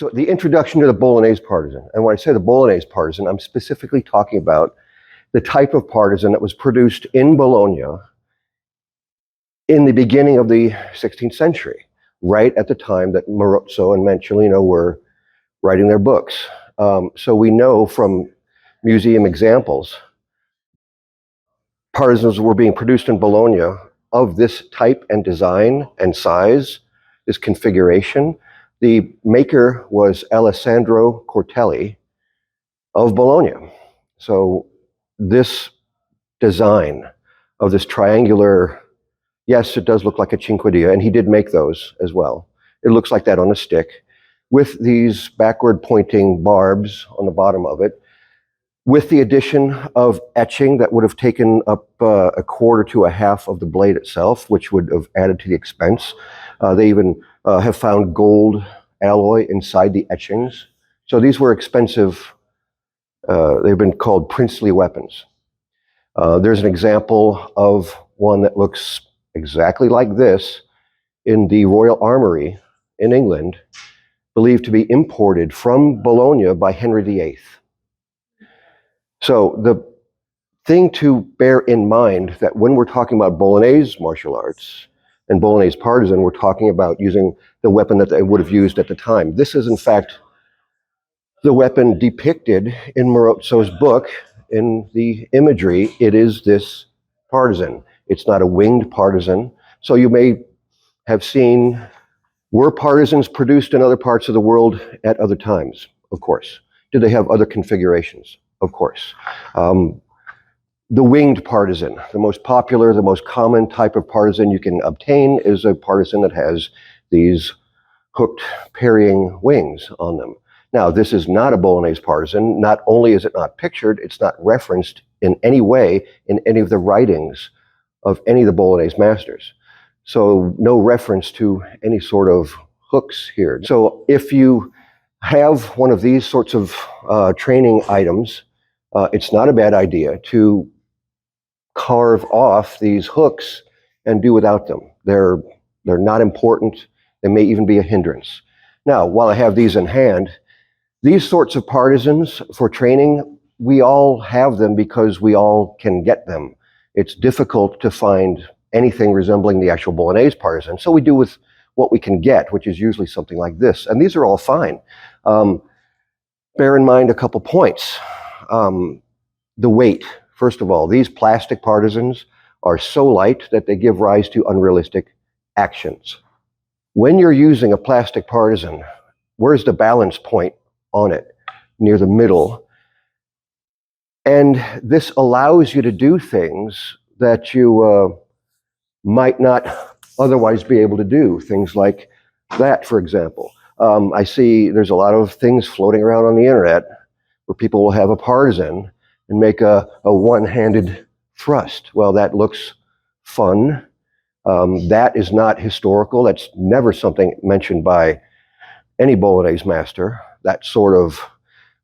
So the introduction to the Bolognese Partisan, and when I say the Bolognese Partisan, I'm specifically talking about the type of partisan that was produced in Bologna in the beginning of the 16th century, right at the time that Marozzo and Manciolino were writing their books. So we know from museum examples, partisans were being produced in Bologna of this type and design and size, this configuration. The maker was Alessandro Cortelli of Bologna. So this design of this triangular, yes, it does look like a cinquedilla, and he did make those as well. It looks like that on a stick, with these backward pointing barbs on the bottom of it, with the addition of etching that would have taken up a quarter to a half of the blade itself, which would have added to the expense. They even have found gold alloy inside the etchings. So these were expensive. They've been called princely weapons. There's an example of one that looks exactly like this in the Royal Armoury in England, believed to be imported from Bologna by Henry VIII. So the thing to bear in mind that when we're talking about Bolognese martial arts and Bolognese partisan, we're talking about using the weapon that they would have used at the time. This is in fact the weapon depicted in Marozzo's book. In the imagery, it is this partisan. It's not a winged partisan. So you may have seen, were partisans produced in other parts of the world at other times? Of course. Did they have other configurations? Of course. The winged partisan, the most popular, the most common type of partisan you can obtain is a partisan that has these hooked parrying wings on them. Now, this is not a Bolognese partisan. Not only is it not pictured, it's not referenced in any way in any of the writings of any of the Bolognese masters. So no reference to any sort of hooks here. So if you have one of these sorts of training items, it's not a bad idea to carve off these hooks and do without them. They're not important. They may even be a hindrance. Now, while I have these in hand, these sorts of partisans for training, we all have them because we all can get them. It's difficult to find anything resembling the actual Bolognese partisan, so we do with what we can get, which is usually something like this. And these are all fine. Bear in mind a couple points. The weight. First of all, these plastic partisans are so light that they give rise to unrealistic actions. When you're using a plastic partisan, where's the balance point on it? Near the middle. And this allows you to do things that you might not otherwise be able to do. Things like that, for example. I see there's a lot of things floating around on the internet where people will have a partisan and make a one-handed thrust. Well, that looks fun. That is not historical. That's never something mentioned by any Bolognese master. That sort of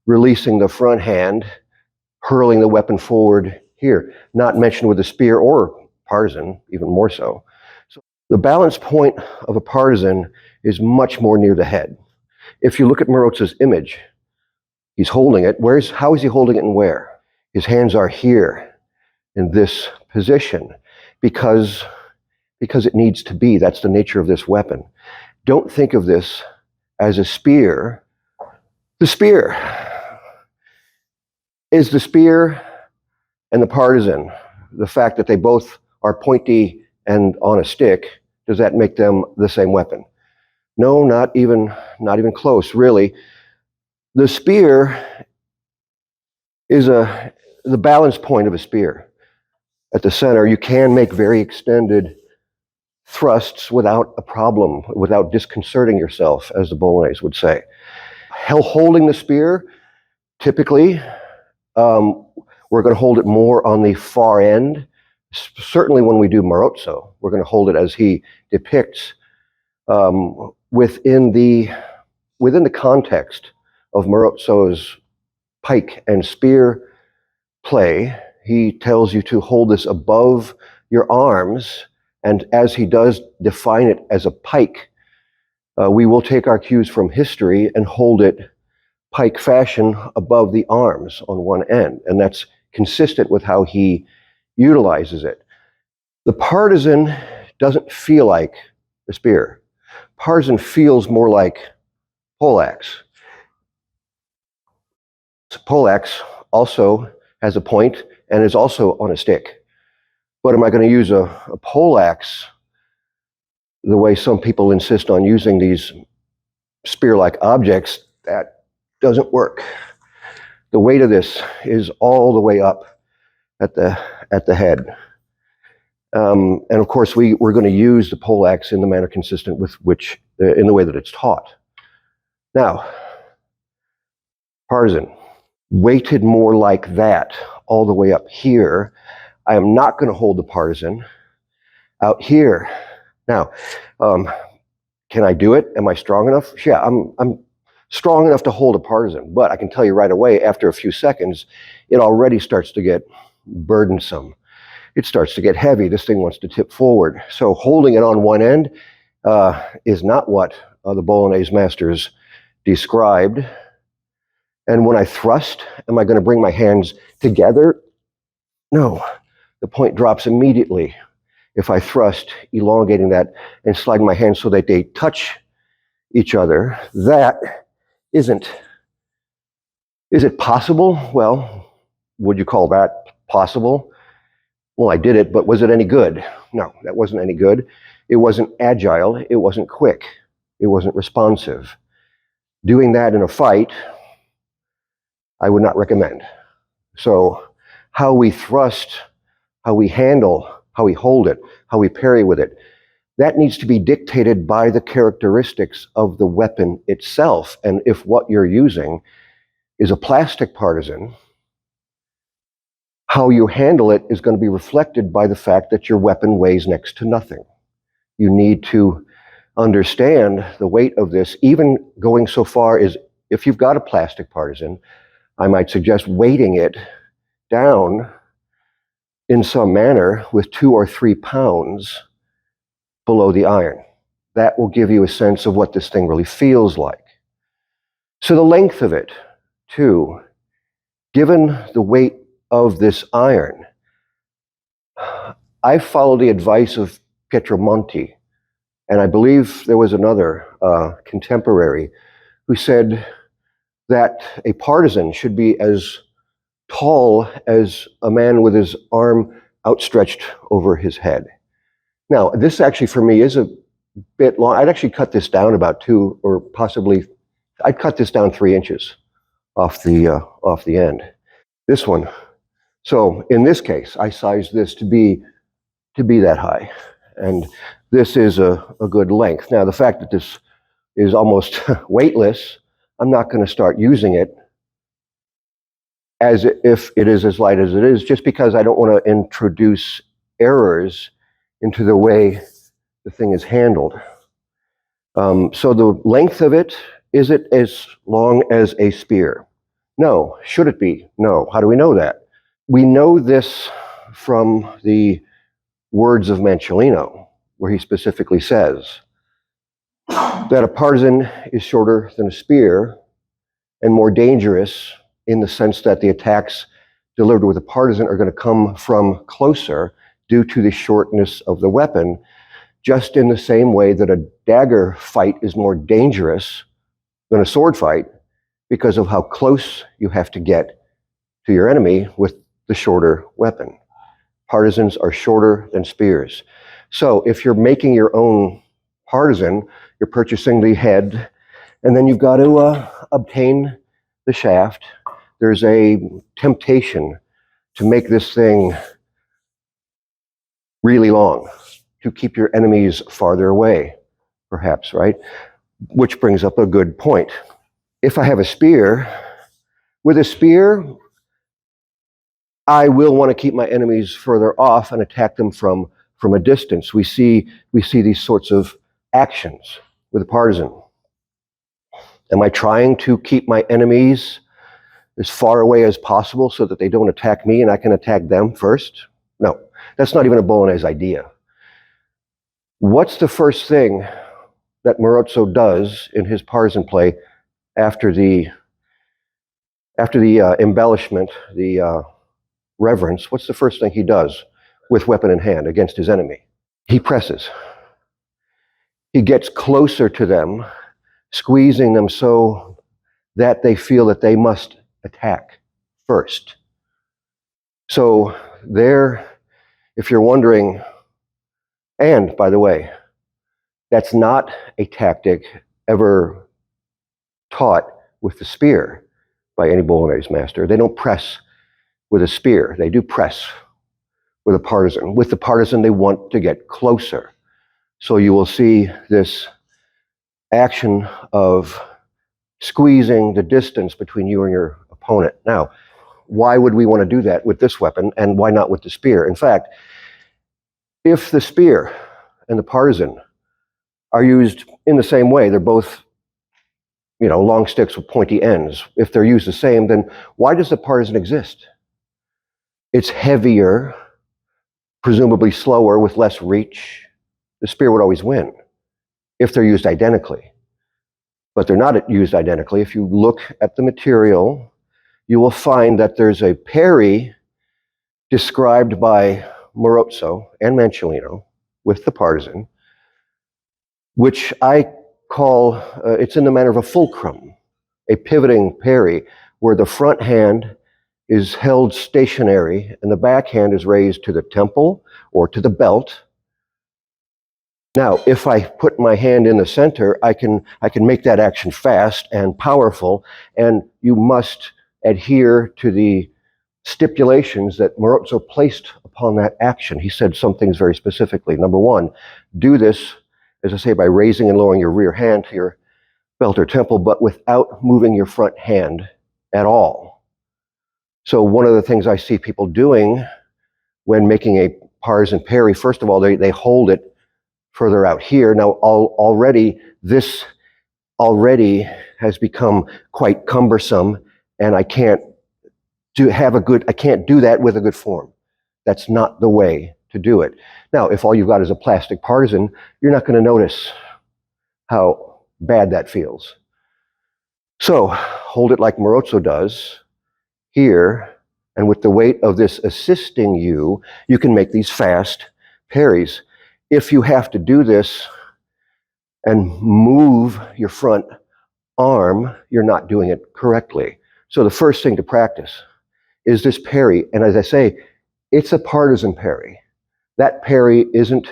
releasing the front hand, hurling the weapon forward here. Not mentioned with a spear or partisan, even more so. So the balance point of a partisan is much more near the head. If you look at Marozzo's image, he's holding it. How is he holding it and where? His hands are here in this position because it needs to be. That's the nature of this weapon. Don't think of this as a spear. The spear is the spear and the partisan. The fact that they both are pointy and on a stick, does that make them the same weapon? No, not even close, really. The spear is the balance point of a spear. At the center, you can make very extended thrusts without a problem, without disconcerting yourself, as the Bolognese would say. Holding the spear, typically, we're going to hold it more on the far end. Certainly when we do Marozzo, we're going to hold it as he depicts within the context of Marozzo's pike and spear play. He tells you to hold this above your arms, and as he does define it as a pike, We will take our cues from history and hold it pike fashion above the arms on one end, and that's consistent with how he utilizes it. The partisan doesn't feel like a spear. Partisan feels more like poleaxe. Poleaxe also has a point and is also on a stick. But am I going to use a poleaxe the way some people insist on using these spear-like objects? That doesn't work. The weight of this is all the way up at the head. And of course, we're going to use the poleaxe in the manner consistent with which, in the way that it's taught. Now, partisan, weighted more like that, all the way up here. I am not going to hold the partisan out here. Now, can I do it? Am I strong enough? Yeah, I'm strong enough to hold a partisan, but I can tell you right away, after a few seconds, it already starts to get burdensome. It starts to get heavy. This thing wants to tip forward. So holding it on one end is not what the Bolognese masters described. And when I thrust, am I going to bring my hands together? No, the point drops immediately if I thrust, elongating that and sliding my hands so that they touch each other. That isn't. Is it possible? Well, would you call that possible? Well, I did it, but was it any good? No, that wasn't any good. It wasn't agile. It wasn't quick. It wasn't responsive. Doing that in a fight, I would not recommend. So how we thrust, how we handle, how we hold it, how we parry with it, that needs to be dictated by the characteristics of the weapon itself. And if what you're using is a plastic partisan, how you handle it is going to be reflected by the fact that your weapon weighs next to nothing. You need to understand the weight of this, even going so far as if you've got a plastic partisan, I might suggest weighting it down in some manner with 2 or 3 pounds below the iron. That will give you a sense of what this thing really feels like. So the length of it, too, given the weight of this iron, I follow the advice of Pietromonti, and I believe there was another contemporary who said that a partisan should be as tall as a man with his arm outstretched over his head. Now, this actually for me is a bit long. I'd actually cut this down about 2 or possibly, I'd cut this down 3 inches off the end. This one. So in this case, I sized this to be that high. And this is a good length. Now, the fact that this is almost weightless, I'm not going to start using it as if it is as light as it is, just because I don't want to introduce errors into the way the thing is handled. So the length of it, is it as long as a spear? No. Should it be? No. How do we know that? We know this from the words of Manciolino, where he specifically says that a partisan is shorter than a spear and more dangerous in the sense that the attacks delivered with a partisan are going to come from closer due to the shortness of the weapon, just in the same way that a dagger fight is more dangerous than a sword fight because of how close you have to get to your enemy with the shorter weapon. Partisans are shorter than spears. So if you're making your own partisan, you're purchasing the head, and then you've got to obtain the shaft. There's a temptation to make this thing really long, to keep your enemies farther away, perhaps, right? Which brings up a good point. If I have a spear, with a spear, I will want to keep my enemies further off and attack them from a distance. We see these sorts of actions with a partisan. Am I trying to keep my enemies as far away as possible so that they don't attack me and I can attack them first? No, that's not even a Bolognese idea. What's the first thing that Marozzo does in his partisan play after the embellishment, the reverence. What's the first thing he does with weapon in hand against his enemy? He presses. He gets closer to them, squeezing them so that they feel that they must attack first. So there, if you're wondering, and by the way, that's not a tactic ever taught with the spear by any Bolognese master. They don't press with a spear. They do press with a partisan. With the partisan, they want to get closer. So you will see this action of squeezing the distance between you and your opponent. Now, why would we want to do that with this weapon, and why not with the spear? In fact, if the spear and the partisan are used in the same way, they're both, long sticks with pointy ends. If they're used the same, then why does the partisan exist? It's heavier, presumably slower, with less reach. The spear would always win if they're used identically. But they're not used identically. If you look at the material, you will find that there's a parry described by Marozzo and Manciolino with the partisan, which I call, it's in the manner of a fulcrum, a pivoting parry, where the front hand is held stationary and the back hand is raised to the temple or to the belt. Now, if I put my hand in the center, I can make that action fast and powerful, and you must adhere to the stipulations that Marozzo placed upon that action. He said some things very specifically. Number one, do this, as I say, by raising and lowering your rear hand to your belt or temple, but without moving your front hand at all. So one of the things I see people doing when making a partisan parry, first of all, they hold it further out here. Now, this already has become quite cumbersome, and I can't do that with a good form. That's not the way to do it. Now, if all you've got is a plastic partisan, you're not going to notice how bad that feels. So hold it like Marozzo does here, and with the weight of this assisting you, you can make these fast parries. If you have to do this and move your front arm, you're not doing it correctly. So the first thing to practice is this parry. And as I say, it's a partisan parry. That parry isn't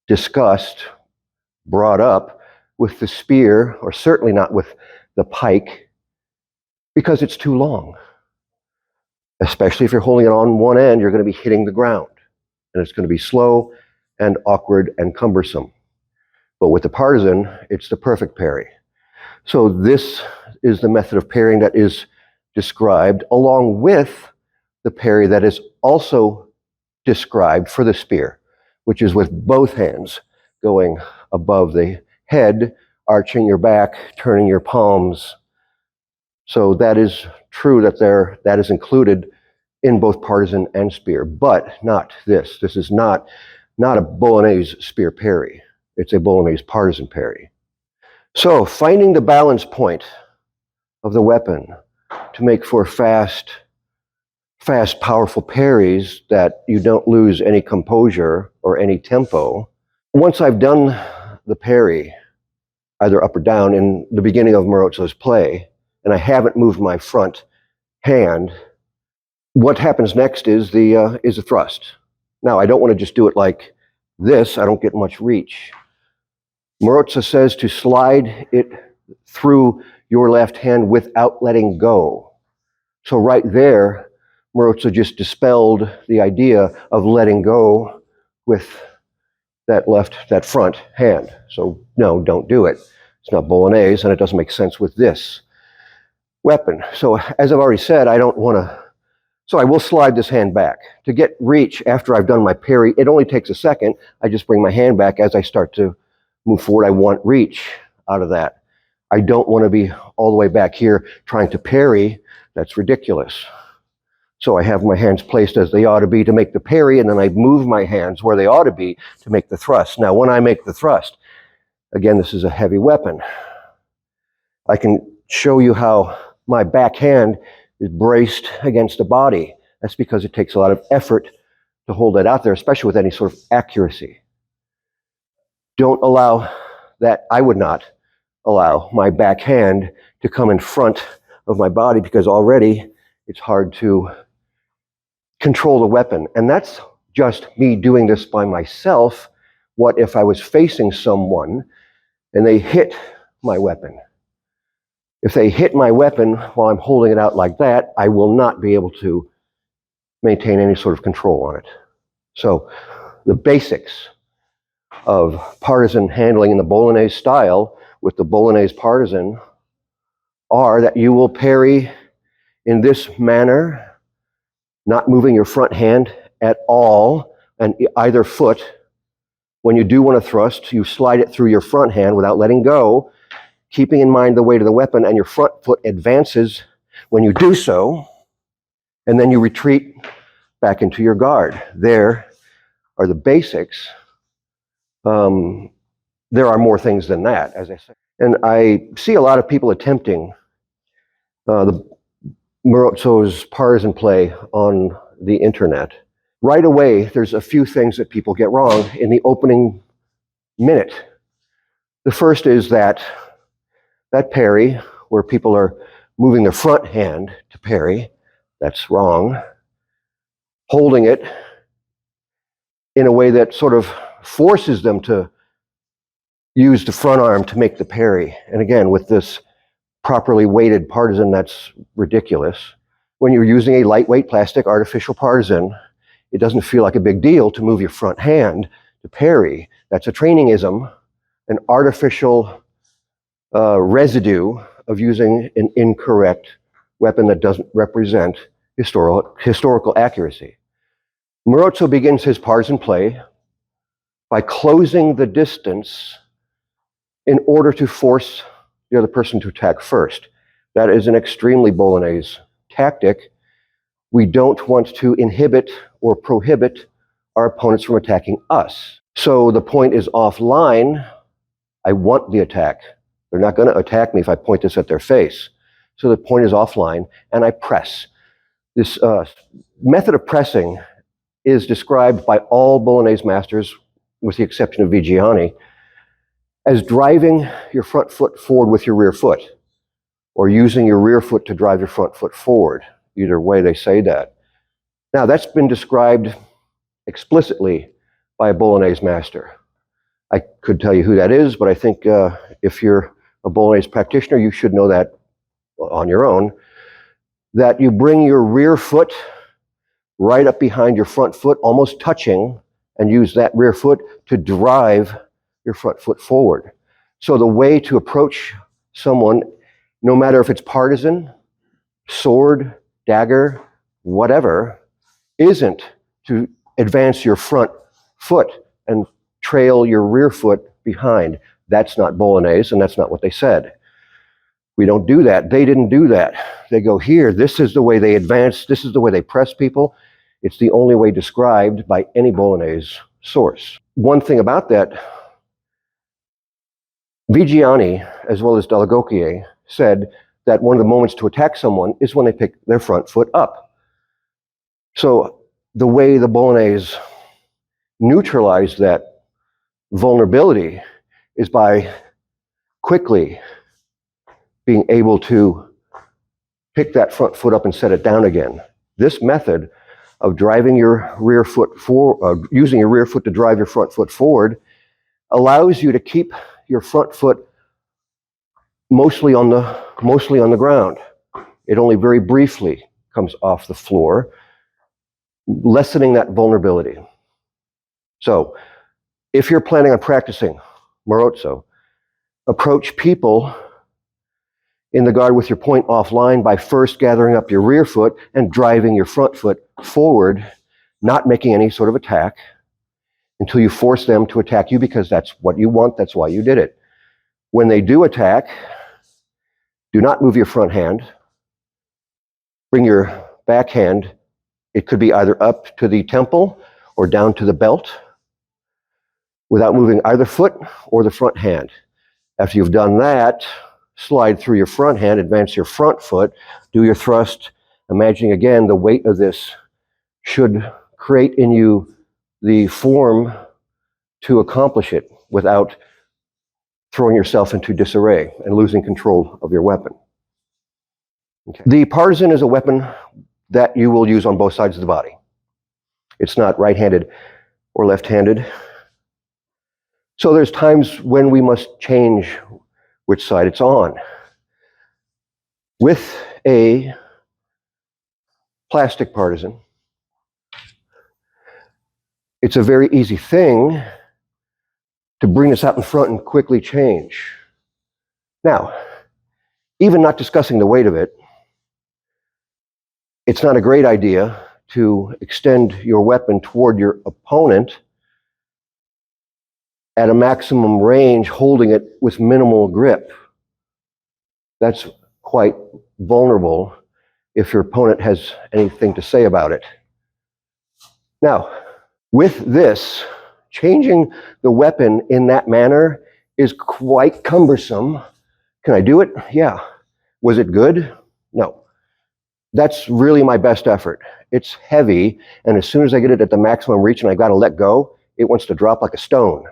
discussed, brought up with the spear, or certainly not with the pike, because it's too long. Especially if you're holding it on one end, you're going to be hitting the ground. And it's going to be slow and awkward and cumbersome. But with the partisan, it's the perfect parry. So this is the method of parrying that is described, along with the parry that is also described for the spear, which is with both hands going above the head, arching your back, turning your palms. So that is true that is included in both partisan and spear, but not this. This is not a Bolognese spear parry. It's a Bolognese partisan parry. So finding the balance point of the weapon to make for fast, powerful parries that you don't lose any composure or any tempo. Once I've done the parry, either up or down, in the beginning of Marozzo's play, and I haven't moved my front hand, what happens next is a thrust. Now, I don't want to just do it like this. I don't get much reach. Marozzo says to slide it through your left hand without letting go. So right there, Marozzo just dispelled the idea of letting go with that front hand. So no, don't do it. It's not Bolognese, and it doesn't make sense with this weapon. So as I've already said, so I will slide this hand back. To get reach after I've done my parry, it only takes a second. I just bring my hand back as I start to move forward. I want reach out of that. I don't want to be all the way back here trying to parry. That's ridiculous. So I have my hands placed as they ought to be to make the parry, and then I move my hands where they ought to be to make the thrust. Now, when I make the thrust, Again, this is a heavy weapon. I can show you how my backhand is braced against the body. That's because it takes a lot of effort to hold that out there, especially with any sort of accuracy. Don't allow that. I would not allow my backhand to come in front of my body because already it's hard to control the weapon. And that's just me doing this by myself. What if I was facing someone and they hit my weapon? If they hit my weapon while I'm holding it out like that, I will not be able to maintain any sort of control on it. So the basics of partisan handling in the Bolognese style with the Bolognese Partisan are that you will parry in this manner, not moving your front hand at all, and either foot. When you do want to thrust, you slide it through your front hand without letting go, keeping in mind the weight of the weapon, and your front foot advances when you do so, and then you retreat back into your guard. There are the basics. There are more things than that, as I said. And I see a lot of people attempting the Marozzo's partisan play on the internet. Right away, there's a few things that people get wrong in the opening minute. The first is that parry, where people are moving their front hand to parry, that's wrong. Holding it in a way that sort of forces them to use the front arm to make the parry. And again, with this properly weighted partisan, that's ridiculous. When you're using a lightweight plastic artificial partisan, it doesn't feel like a big deal to move your front hand to parry. That's a trainingism, an artificial residue of using an incorrect weapon that doesn't represent historical accuracy. Marozzo begins his partisan play by closing the distance in order to force the other person to attack first. That is an extremely Bolognese tactic. We don't want to inhibit or prohibit our opponents from attacking us. So the point is offline. I want the attack. They're not going to attack me if I point this at their face. So the point is offline, and I press. This method of pressing is described by all Bolognese masters, with the exception of Vigiani, as driving your front foot forward with your rear foot, or using your rear foot to drive your front foot forward. Either way, they say that. Now, that's been described explicitly by a Bolognese master. I could tell you who that is, but I think if you're a Bolognese practitioner, you should know that on your own, that you bring your rear foot right up behind your front foot, almost touching, and use that rear foot to drive your front foot forward. So the way to approach someone, no matter if it's partisan, sword, dagger, whatever, isn't to advance your front foot and trail your rear foot behind. That's not Bolognese, and that's not what they said. We don't do that. They didn't do that. They go here. This is the way they advance. This is the way they press people. It's the only way described by any Bolognese source. One thing about that, Vigiani, as well as dall'agocchie, said that one of the moments to attack someone is when they pick their front foot up. So the way the Bolognese neutralized that vulnerability is by quickly being able to pick that front foot up and set it down again. This method of driving your rear foot forward, using your rear foot to drive your front foot forward, allows you to keep your front foot mostly on the ground. It only very briefly comes off the floor, lessening that vulnerability. So, if you're planning on practicing Marozzo, approach people in the guard with your point offline by first gathering up your rear foot and driving your front foot forward, not making any sort of attack until you force them to attack you because that's what you want, that's why you did it. When they do attack, do not move your front hand. Bring your back hand. It could be either up to the temple or down to the belt without moving either foot or the front hand. After you've done that, slide through your front hand, advance your front foot, do your thrust, imagining again the weight of this should create in you the form to accomplish it without throwing yourself into disarray and losing control of your weapon. Okay. The partisan is a weapon that you will use on both sides of the body. It's not right-handed or left-handed. So there's times when we must change which side it's on. With a plastic partisan, it's a very easy thing to bring this out in front and quickly change. Now, even not discussing the weight of it, it's not a great idea to extend your weapon toward your opponent at a maximum range, holding it with minimal grip. That's quite vulnerable if your opponent has anything to say about it. Now, with this, changing the weapon in that manner is quite cumbersome. Can I do it? Yeah. Was it good? No. That's really my best effort. It's heavy, and as soon as I get it at the maximum reach and I got to let go, it wants to drop like a stone.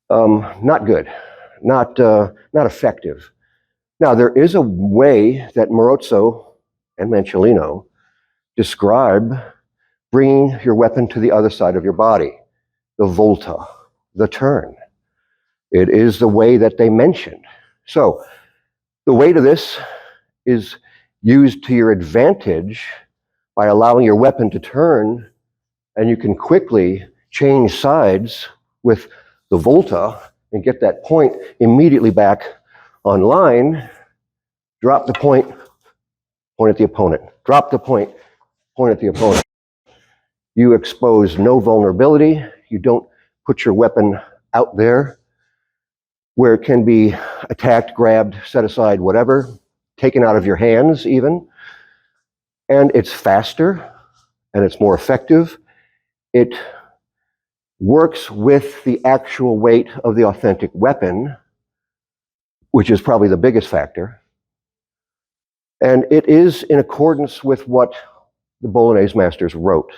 Not good, not effective. Now, there is a way that Marozzo and Manciolino describe bringing your weapon to the other side of your body, the volta, the turn. It is the way that they mentioned. So, the weight of this is used to your advantage by allowing your weapon to turn, and you can quickly change sides with the volta and get that point immediately back online. Drop the point at the opponent. Drop the point at the opponent. You expose no vulnerability. You don't put your weapon out there where it can be attacked, grabbed, set aside, whatever, taken out of your hands even. And it's faster and it's more effective. It works with the actual weight of the authentic weapon, which is probably the biggest factor. And it is in accordance with what the Bolognese masters wrote.